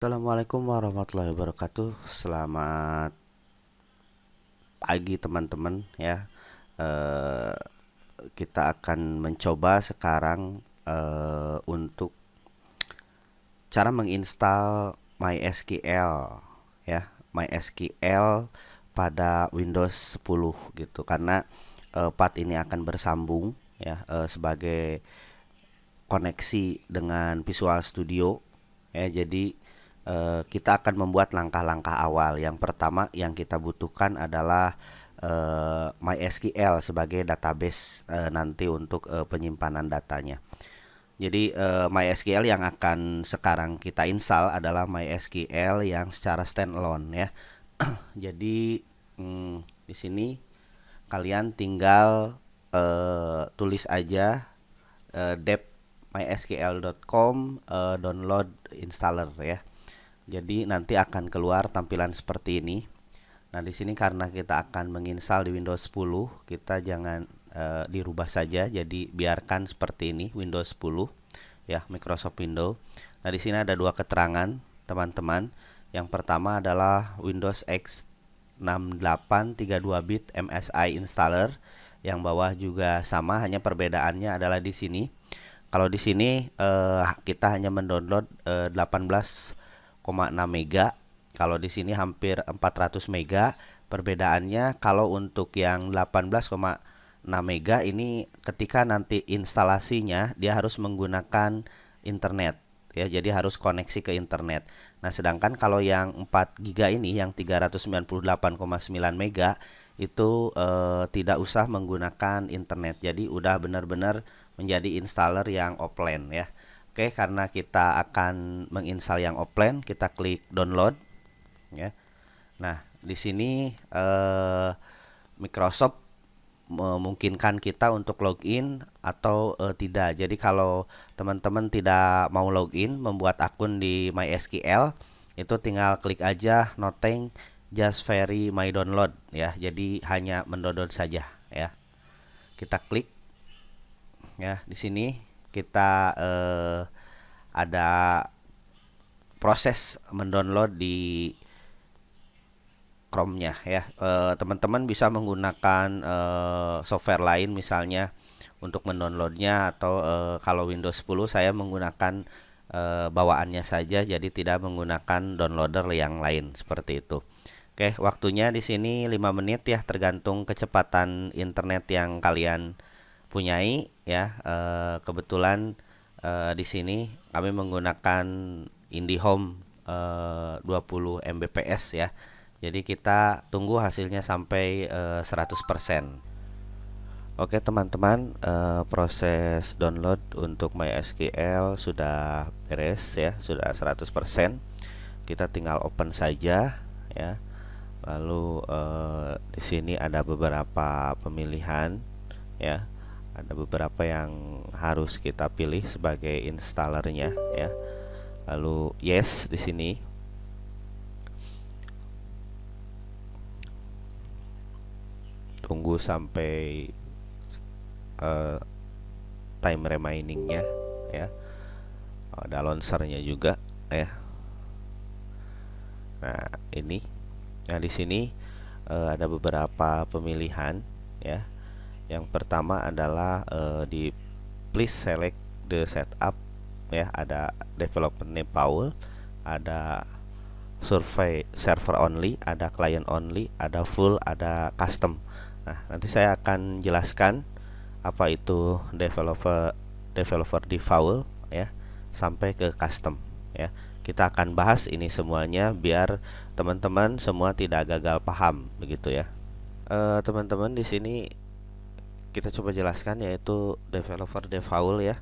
Assalamualaikum warahmatullahi wabarakatuh. Selamat pagi teman-teman ya. Eh, kita akan mencoba sekarang untuk cara menginstal MySQL ya, MySQL pada Windows 10 gitu. Karena part ini akan bersambung ya sebagai koneksi dengan Visual Studio ya. Jadi kita akan membuat langkah-langkah awal. Yang pertama yang kita butuhkan adalah MySQL sebagai database nanti untuk penyimpanan datanya. Jadi MySQL yang akan sekarang kita install adalah MySQL yang secara standalone ya. Jadi di sini kalian tinggal tulis aja dep.mysql.com download installer ya. Jadi nanti akan keluar tampilan seperti ini. Nah, di sini karena kita akan menginstal di Windows 10, kita jangan dirubah saja. Jadi biarkan seperti ini Windows 10 ya, Microsoft Windows. Nah, di sini ada dua keterangan, teman-teman. Yang pertama adalah Windows X 68 32 bit MSI installer. Yang bawah juga sama, hanya perbedaannya adalah di sini. Kalau di sini kita hanya mendownload 18,6 mega. Kalau di sini hampir 400 mega. Perbedaannya kalau untuk yang 18,6 mega ini ketika nanti instalasinya dia harus menggunakan internet ya. Jadi harus koneksi ke internet. Nah, sedangkan kalau yang 4 giga ini yang 398,9 mega itu tidak usah menggunakan internet. Jadi udah benar-benar menjadi installer yang offline ya. Oke, karena kita akan menginstal yang offline, kita klik download ya. Nah, di sini Microsoft memungkinkan kita untuk login atau tidak. Jadi kalau teman-teman tidak mau login, membuat akun di MySQL, itu tinggal klik aja nothing, just very my download ya. Jadi hanya mendownload saja ya. Kita klik ya. Di sini kita ada proses mendownload di Chrome-nya ya. Teman-teman bisa menggunakan software lain misalnya untuk mendownloadnya, atau kalau Windows 10 saya menggunakan bawaannya saja, jadi tidak menggunakan downloader yang lain seperti itu. Oke, waktunya di sini 5 menit ya, tergantung kecepatan internet yang kalian punyai ya. Kebetulan di sini kami menggunakan IndiHome 20 Mbps ya. Jadi kita tunggu hasilnya sampai 100%. Oke teman-teman, proses download untuk MySQL sudah beres ya, sudah 100%. Kita tinggal open saja ya. Lalu di sini ada beberapa pemilihan ya. Ada beberapa yang harus kita pilih sebagai installernya ya. Lalu yes di sini. Tunggu sampai time remainingnya ya. Ada launchernya juga ya. Nah, ini. Nah, di sini ada beberapa pemilihan ya. Yang pertama adalah di please select the setup ya. Ada developer name Paul, ada survey server only, ada client only, ada full, ada custom. Nah, nanti saya akan jelaskan apa itu developer default ya, sampai ke custom ya. Kita akan bahas ini semuanya biar teman-teman semua tidak gagal paham begitu ya. Teman-teman di sini kita coba jelaskan yaitu developer default ya.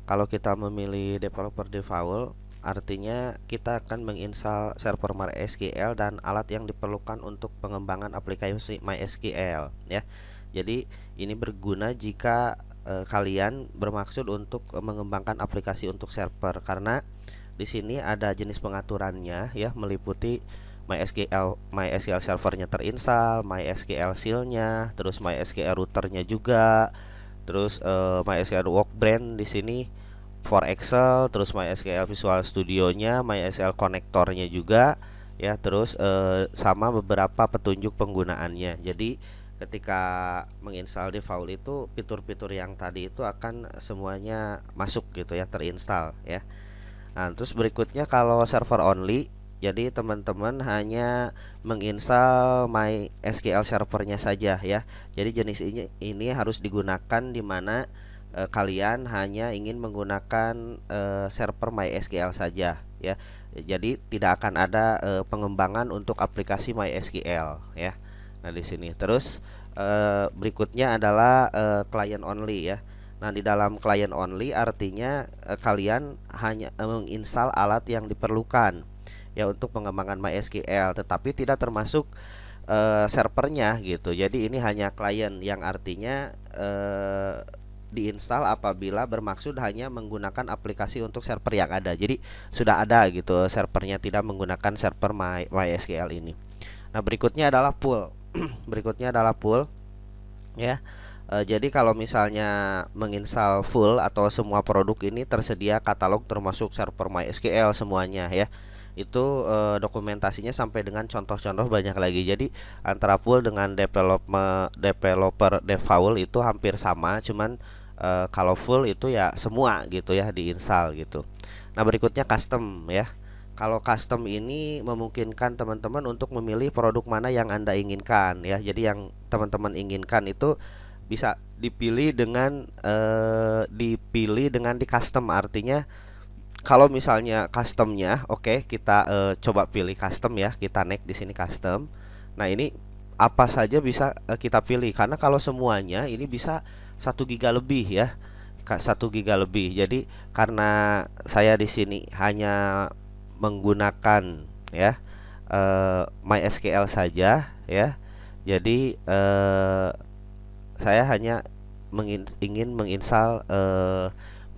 Kalau kita memilih developer default, artinya kita akan menginstal server MySQL dan alat yang diperlukan untuk pengembangan aplikasi MySQL ya. Jadi ini berguna jika kalian bermaksud untuk mengembangkan aplikasi untuk server, karena di sini ada jenis pengaturannya ya, meliputi MySQL servernya terinstall, MySQL seal-nya, terus MySQL routernya juga, terus MySQL Workbench di sini for Excel, terus MySQL Visual Studio-nya, MySQL konektornya juga ya, terus sama beberapa petunjuk penggunaannya. Jadi ketika menginstal default itu fitur-fitur yang tadi itu akan semuanya masuk gitu ya, terinstall ya. Nah, terus berikutnya kalau server only, jadi teman-teman hanya menginstal MySQL servernya saja ya. Jadi jenis ini harus digunakan di mana kalian hanya ingin menggunakan server MySQL saja ya. Jadi tidak akan ada pengembangan untuk aplikasi MySQL ya. Nah, di sini terus berikutnya adalah client only ya. Nah, di dalam client only artinya kalian hanya menginstal alat yang diperlukan ya untuk pengembangan MySQL, tetapi tidak termasuk servernya gitu. Jadi ini hanya klien, yang artinya diinstal apabila bermaksud hanya menggunakan aplikasi untuk server yang ada. Jadi sudah ada gitu servernya, tidak menggunakan server MySQL ini. Nah, berikutnya adalah pool. Berikutnya adalah pool ya. Jadi kalau misalnya menginstal full atau semua produk ini tersedia katalog termasuk server MySQL semuanya ya. Itu dokumentasinya sampai dengan contoh-contoh banyak lagi. Jadi antara full dengan developer default itu hampir sama, cuman kalau full itu ya semua gitu ya diinstal gitu. Nah, berikutnya custom ya. Kalau custom ini memungkinkan teman-teman untuk memilih produk mana yang Anda inginkan ya. Jadi yang teman-teman inginkan itu bisa dipilih dengan di custom. Artinya kalau misalnya customnya oke, kita coba pilih custom ya, kita next di sini custom. Nah, ini apa saja bisa kita pilih, karena kalau semuanya ini bisa 1 GB lebih ya, 1 GB lebih. Jadi karena saya di sini hanya menggunakan ya MySQL saja ya, jadi saya hanya ingin menginstal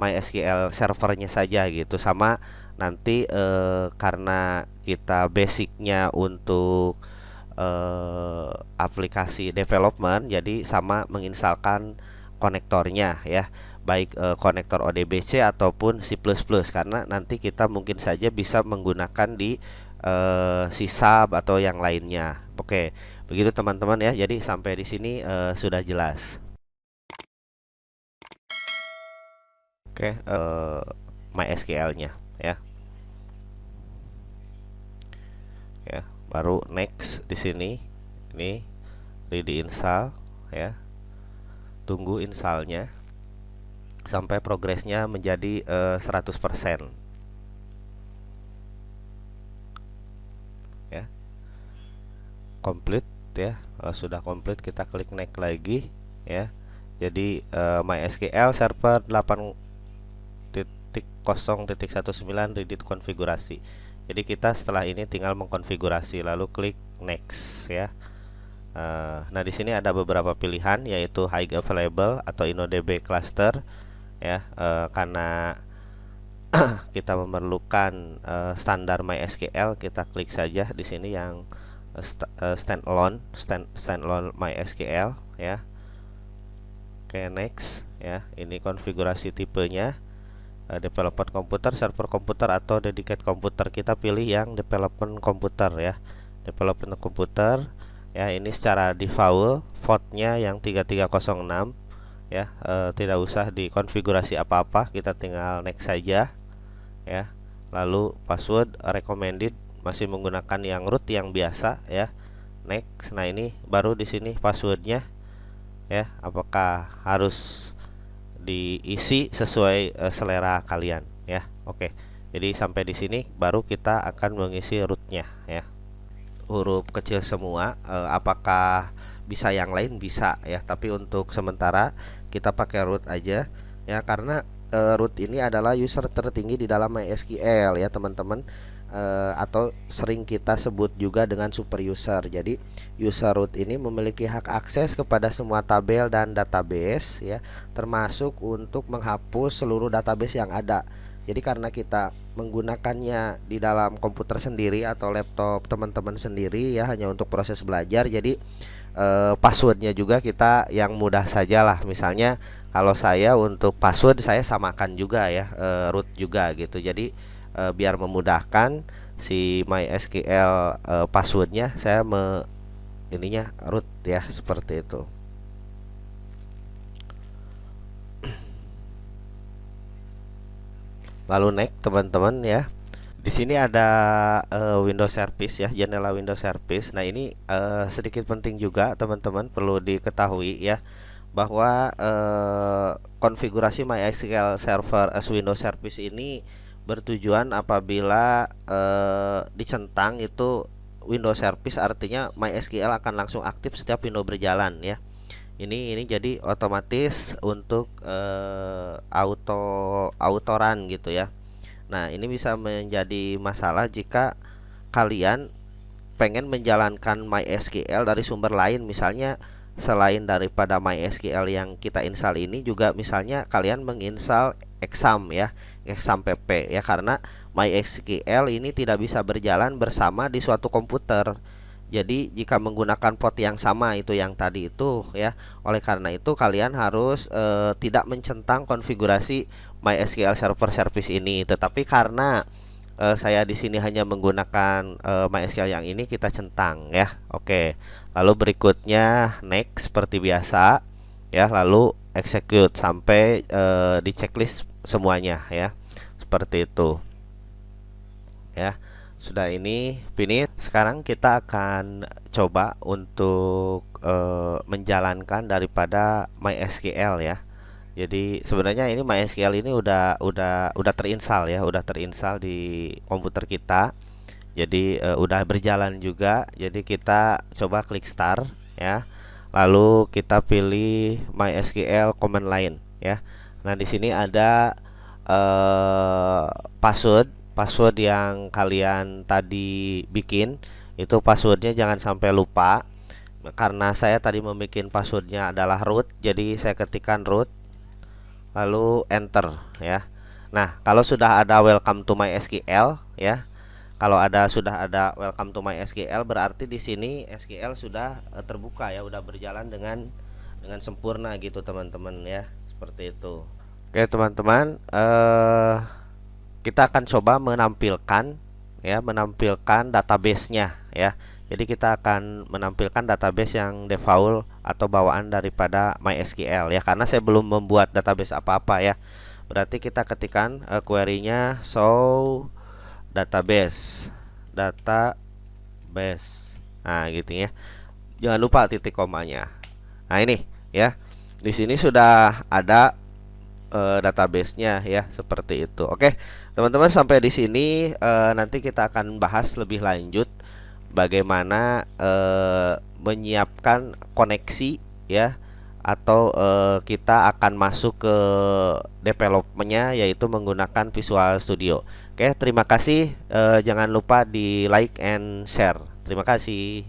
MySQL servernya saja gitu. Sama nanti karena kita basicnya untuk aplikasi development, jadi sama menginstalkan konektornya ya, baik konektor ODBC ataupun C++, karena nanti kita mungkin saja bisa menggunakan di C# atau yang lainnya. Oke, begitu teman-teman ya. Jadi sampai di sini sudah jelas. Oke, MySQL-nya ya. Ya, baru next di sini. Ini ready install ya. Tunggu installnya sampai progresnya menjadi 100% ya. Komplit ya. Sudah komplit, kita klik next lagi ya. Jadi MySQL server 8.0.19 ready to konfigurasi. Jadi kita setelah ini tinggal mengkonfigurasi, lalu klik next ya. Nah, di sini ada beberapa pilihan, yaitu high available atau InnoDB cluster ya. Karena kita memerlukan standar MySQL, kita klik saja di sini yang standalone MySQL ya. Oke, next ya. Ini konfigurasi tipenya development komputer, server komputer atau dedicated komputer. Kita pilih yang development komputer ya. Development komputer ya, ini secara default fontnya yang 3306 ya. Tidak usah dikonfigurasi apa-apa, kita tinggal next saja ya. Lalu password recommended masih menggunakan yang root yang biasa ya, next. Nah, ini baru di sini passwordnya ya, apakah harus diisi sesuai selera kalian ya. Oke, jadi sampai di sini baru kita akan mengisi rootnya ya. Huruf kecil semua. Apakah bisa yang lain? Bisa ya, tapi untuk sementara kita pakai root aja ya, karena root ini adalah user tertinggi di dalam MySQL ya teman-teman, atau sering kita sebut juga dengan super user. Jadi user root ini memiliki hak akses kepada semua tabel dan database ya, termasuk untuk menghapus seluruh database yang ada. Jadi karena kita menggunakannya di dalam komputer sendiri atau laptop teman-teman sendiri ya, hanya untuk proses belajar, jadi passwordnya juga kita yang mudah saja lah. Misalnya kalau saya untuk password saya samakan juga ya, root juga gitu. Jadi biar memudahkan si MySQL passwordnya saya ininya root ya, seperti itu. Lalu next teman-teman ya. Di sini ada Windows Service ya, jendela Windows Service. Nah, ini sedikit penting juga teman-teman perlu diketahui ya, bahwa konfigurasi MySQL Server as Windows Service ini bertujuan apabila dicentang itu Windows Service, artinya MySQL akan langsung aktif setiap window berjalan ya. Ini jadi otomatis untuk auto run gitu ya. Nah, ini bisa menjadi masalah jika kalian pengen menjalankan MySQL dari sumber lain, misalnya selain daripada MySQL yang kita install ini, juga misalnya kalian menginstal Exam ya, Exam PP ya, karena MySQL ini tidak bisa berjalan bersama di suatu komputer. Jadi jika menggunakan port yang sama itu yang tadi itu ya, oleh karena itu kalian harus tidak mencentang konfigurasi MySQL Server Service ini. Tetapi karena saya di sini hanya menggunakan MySQL yang ini, kita centang ya. Oke. Lalu berikutnya next seperti biasa ya, lalu execute sampai di checklist semuanya ya. Seperti itu. Ya. Sudah, ini finish. Sekarang kita akan coba untuk menjalankan daripada MySQL ya. Jadi sebenarnya ini MySQL ini udah terinstall ya, udah terinstall di komputer kita. Jadi udah berjalan juga. Jadi kita coba klik start ya. Lalu kita pilih MySQL command line ya. Nah, di sini ada password yang kalian tadi bikin. Itu passwordnya jangan sampai lupa. Karena saya tadi membuat passwordnya adalah root, jadi saya ketikkan root lalu enter ya. Nah, kalau sudah ada welcome to MySQL ya, kalau sudah ada welcome to MySQL, berarti di sini SQL sudah terbuka ya, udah berjalan dengan sempurna gitu teman-teman ya, seperti itu. Oke teman-teman, kita akan coba menampilkan database-nya ya. Jadi kita akan menampilkan database yang default atau bawaan daripada MySQL ya, karena saya belum membuat database apa-apa ya. Berarti kita ketikkan query-nya show database. Nah, gitu ya. Jangan lupa titik komanya. Nah, ini ya. Di sini sudah ada database-nya ya, seperti itu. Oke, teman-teman, sampai di sini nanti kita akan bahas lebih lanjut bagaimana menyiapkan koneksi ya, atau kita akan masuk ke developmentnya, yaitu menggunakan Visual Studio. Oke, terima kasih. Jangan lupa di like and share. Terima kasih.